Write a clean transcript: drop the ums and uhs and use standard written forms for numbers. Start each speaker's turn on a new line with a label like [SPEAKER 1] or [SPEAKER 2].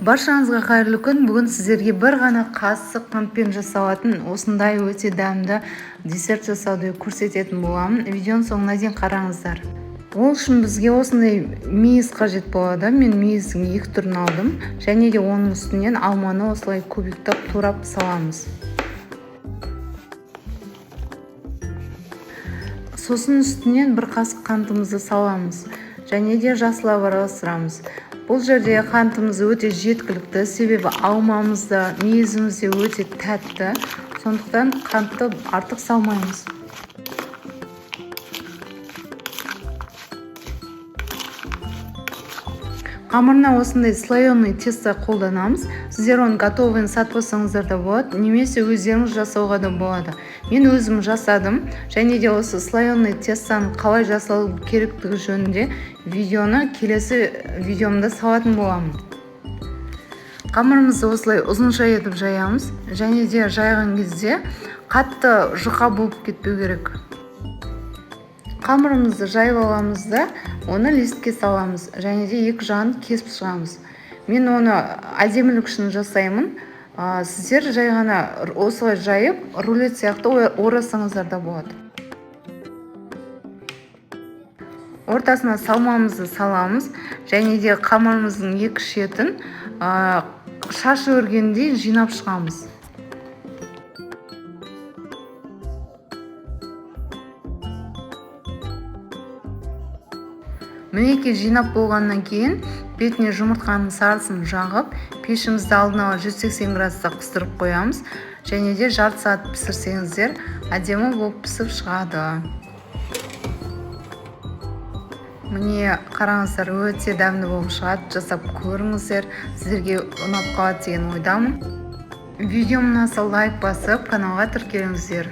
[SPEAKER 1] Баршаңызға қайырлы күн. Бүгін сіздерге бір ғана қасық қантпен жасалатын осындай өте дәмді десерт жасауды көрсететін боламын. Видеоның соңына дейін қараңыздар. Ол үшін бізге осындай мейіз қажет болады. Мен мейіздің 2 түрін алдым. Және де оның үстінен алманы осылай кубиктап турап саламыз. Сосын үстінен бір қасық қантымызды саламыз. Және де жақсылап араластырамыз. Бұл жерде қантымыз өте жеткілікті, себебі алмамызда, мейізімізде өте тәтті. Сондықтан қантты артық салмаймыз. Қамырына осындай слоеный тесто қолданамыз. Сіздер оны готовыйын сатып алсаңыздар да болады, немесе өздеріңіз жасауға да болады. Мен өзім жасадым, және де осы слоеный тестаны қалай жасалу керектігі жөнінде видеоны келесі видеомда салатын боламын. Қамырымызды осылай ұзынша етіп жаямыз, және де жайған кезде қатты жұқа болып кетпеу керек. Қамырымызды жайып аламыз да, оны листке саламыз, және де екі жағын кесіп шығамыз. Мен оны әдемілік үшін жасаймын. Сіздер жай ғана осылай жайып, рулет сияқты орасаңыздар да болады. Ортасына салмамызды саламыз, және де қамырымыздың екі шетін шаш өргендей жинап шығамыз. Мінекей жинап болғаннан кейін бетіне жұмыртқаның сарысын жағып, пешімізді алдын ала 180 градуста қыздырып қоямыз, және де жарты сағат пісірсеңіздер, әдемі болып пісіп шығады. Міне қараңыздар, өте дәмді болып шығады, жасап көріңіздер, сіздерге ұнап қалады деген ойдамын. Видеома лайк басып, каналға тіркеліңіздер.